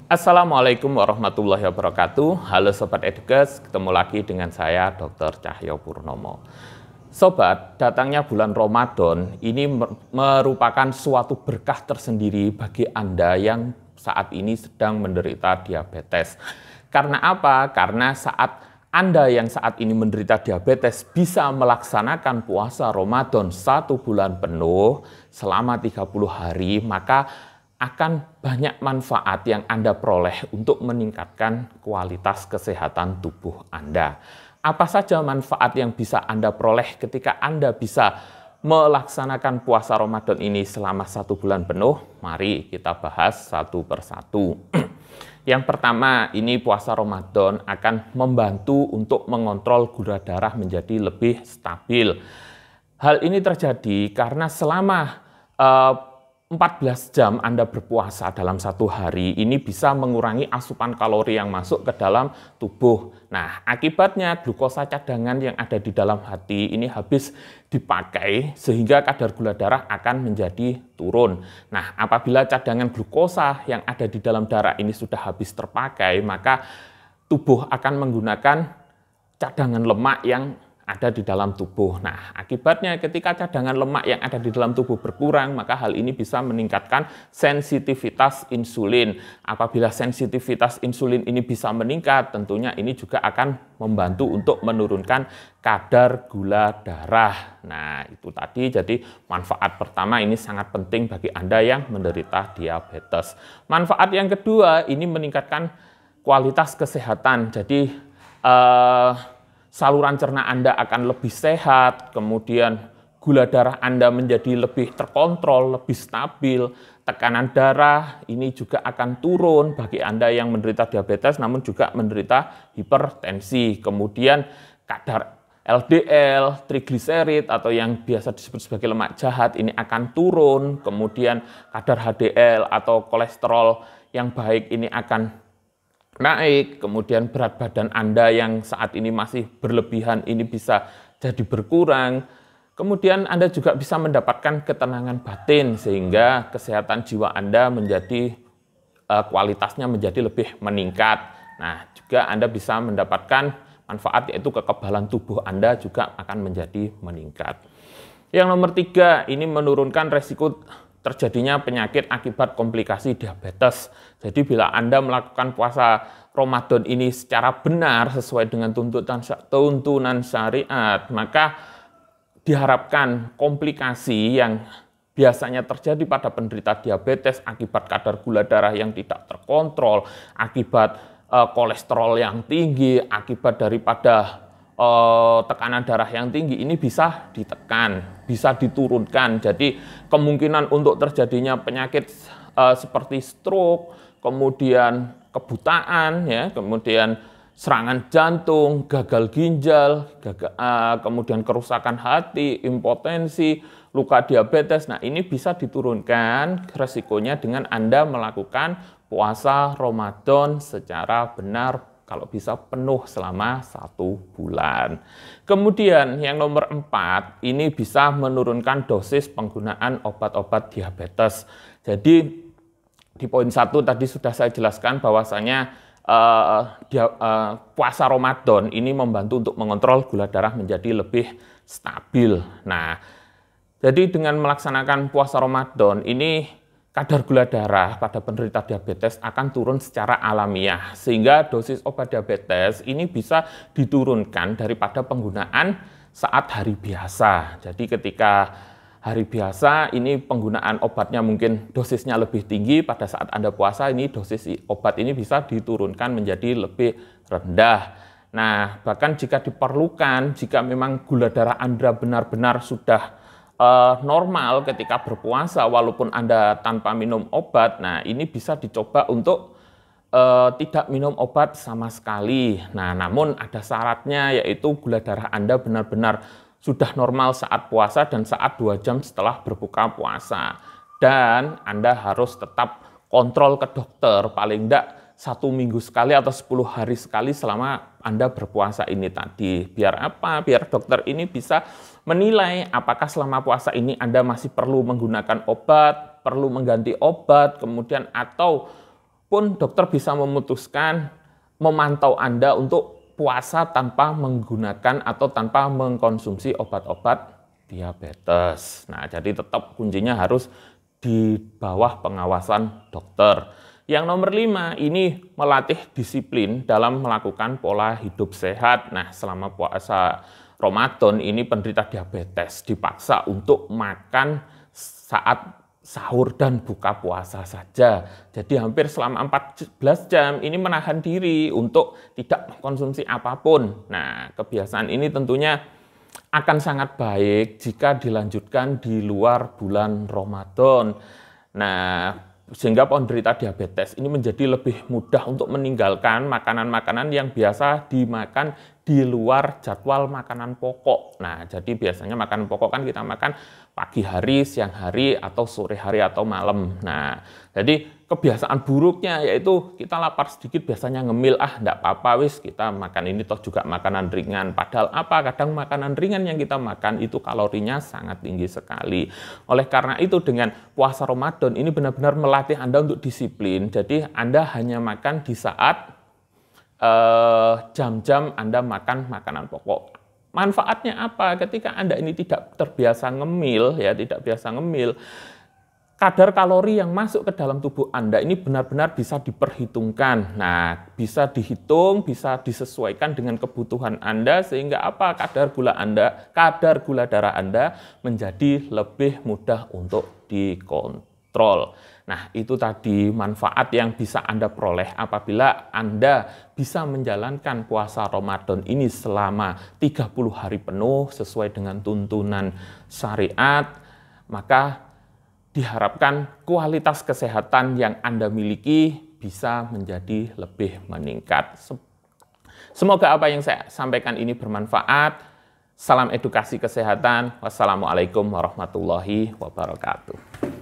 Assalamualaikum warahmatullahi wabarakatuh. Halo Sobat Edukes, ketemu lagi dengan saya Dr. Cahyo Purnomo. Sobat, datangnya bulan Ramadan ini merupakan suatu berkah tersendiri bagi Anda yang saat ini sedang menderita diabetes. Karena apa? Karena saat Anda yang saat ini menderita diabetes bisa melaksanakan puasa Ramadan 1 bulan penuh selama 30 hari, maka akan banyak manfaat yang Anda peroleh untuk meningkatkan kualitas kesehatan tubuh Anda. Apa saja manfaat yang bisa Anda peroleh ketika Anda bisa melaksanakan puasa Ramadan ini selama 1 bulan penuh? Mari kita bahas satu persatu. Yang pertama, ini puasa Ramadan akan membantu untuk mengontrol gula darah menjadi lebih stabil. Hal ini terjadi karena selama 14 jam Anda berpuasa dalam satu hari, ini bisa mengurangi asupan kalori yang masuk ke dalam tubuh. Nah, akibatnya glukosa cadangan yang ada di dalam hati ini habis dipakai sehingga kadar gula darah akan menjadi turun. Nah, apabila cadangan glukosa yang ada di dalam darah ini sudah habis terpakai, maka tubuh akan menggunakan cadangan lemak yang ada di dalam tubuh. Nah, akibatnya ketika cadangan lemak yang ada di dalam tubuh berkurang, maka hal ini bisa meningkatkan sensitivitas insulin. Apabila sensitivitas insulin ini bisa meningkat, tentunya ini juga akan membantu untuk menurunkan kadar gula darah. Nah, itu tadi jadi manfaat pertama ini sangat penting bagi Anda yang menderita diabetes. Manfaat yang kedua ini meningkatkan kualitas kesehatan. Jadi saluran cerna Anda akan lebih sehat, kemudian gula darah Anda menjadi lebih terkontrol, lebih stabil, tekanan darah ini juga akan turun bagi Anda yang menderita diabetes namun juga menderita hipertensi. Kemudian kadar LDL, trigliserid atau yang biasa disebut sebagai lemak jahat ini akan turun, kemudian kadar HDL atau kolesterol yang baik ini akan naik, kemudian berat badan Anda yang saat ini masih berlebihan ini bisa jadi berkurang. Kemudian Anda juga bisa mendapatkan ketenangan batin sehingga kesehatan jiwa Anda menjadi kualitasnya menjadi lebih meningkat. Nah, juga Anda bisa mendapatkan manfaat yaitu kekebalan tubuh Anda juga akan menjadi meningkat. Yang nomor 3, ini menurunkan resiko terjadinya penyakit akibat komplikasi diabetes. Jadi bila Anda melakukan puasa Ramadan ini secara benar sesuai dengan tuntunan syariat, maka diharapkan komplikasi yang biasanya terjadi pada penderita diabetes akibat kadar gula darah yang tidak terkontrol, akibat kolesterol yang tinggi, akibat daripada tekanan darah yang tinggi ini bisa ditekan, bisa diturunkan. Jadi kemungkinan untuk terjadinya penyakit seperti stroke, kemudian kebutaan, ya, kemudian serangan jantung, gagal ginjal, kemudian kerusakan hati, impotensi, luka diabetes. Nah, ini bisa diturunkan resikonya dengan Anda melakukan puasa Ramadan secara benar, kalau bisa penuh selama 1 bulan. Kemudian yang nomor 4, ini bisa menurunkan dosis penggunaan obat-obat diabetes. Jadi di poin 1 tadi sudah saya jelaskan bahwasanya puasa Ramadan ini membantu untuk mengontrol gula darah menjadi lebih stabil. Nah, jadi dengan melaksanakan puasa Ramadan ini kadar gula darah pada penderita diabetes akan turun secara alamiah, sehingga dosis obat diabetes ini bisa diturunkan daripada penggunaan saat hari biasa. Jadi ketika hari biasa ini penggunaan obatnya mungkin dosisnya lebih tinggi, pada saat Anda puasa ini dosis obat ini bisa diturunkan menjadi lebih rendah. Nah, bahkan jika diperlukan, jika memang gula darah Anda benar-benar sudah normal ketika berpuasa walaupun Anda tanpa minum obat, nah ini bisa dicoba untuk tidak minum obat sama sekali. Nah, namun ada syaratnya yaitu gula darah Anda benar-benar sudah normal saat puasa dan saat 2 jam setelah berbuka puasa. Dan Anda harus tetap kontrol ke dokter paling tidak 1 minggu sekali atau 10 hari sekali selama Anda berpuasa ini tadi. Biar apa? Biar dokter ini bisa menilai apakah selama puasa ini Anda masih perlu menggunakan obat, perlu mengganti obat, kemudian atau pun dokter bisa memutuskan memantau Anda untuk puasa tanpa menggunakan atau tanpa mengkonsumsi obat-obat diabetes. Nah, jadi tetap kuncinya harus di bawah pengawasan dokter. Yang nomor 5, ini melatih disiplin dalam melakukan pola hidup sehat. Nah, selama puasa Ramadan ini penderita diabetes dipaksa untuk makan saat sahur dan buka puasa saja. Jadi hampir selama 14 jam ini menahan diri untuk tidak mengkonsumsi apapun. Nah, kebiasaan ini tentunya akan sangat baik jika dilanjutkan di luar bulan Ramadan. Nah, sehingga penderita diabetes ini menjadi lebih mudah untuk meninggalkan makanan-makanan yang biasa dimakan di luar jadwal makanan pokok. Nah, jadi biasanya makanan pokok kan kita makan pagi hari, siang hari, atau sore hari, atau malam. Nah, jadi kebiasaan buruknya yaitu kita lapar sedikit biasanya ngemil, enggak apa-apa wis kita makan ini toh juga makanan ringan. Padahal apa? Kadang makanan ringan yang kita makan itu kalorinya sangat tinggi sekali. Oleh karena itu dengan puasa Ramadan ini benar-benar melatih Anda untuk disiplin. Jadi Anda hanya makan di saat jam-jam Anda makan makanan pokok. Manfaatnya apa? Ketika Anda ini tidak terbiasa ngemil, ya tidak biasa ngemil, kadar kalori yang masuk ke dalam tubuh Anda ini benar-benar bisa diperhitungkan. Nah, bisa dihitung, bisa disesuaikan dengan kebutuhan Anda sehingga apa? Kadar gula darah Anda menjadi lebih mudah untuk dikontrol. Nah, itu tadi manfaat yang bisa Anda peroleh apabila Anda bisa menjalankan puasa Ramadan ini selama 30 hari penuh sesuai dengan tuntunan syariat, maka diharapkan kualitas kesehatan yang Anda miliki bisa menjadi lebih meningkat. Semoga apa yang saya sampaikan ini bermanfaat. Salam edukasi kesehatan. Wassalamualaikum warahmatullahi wabarakatuh.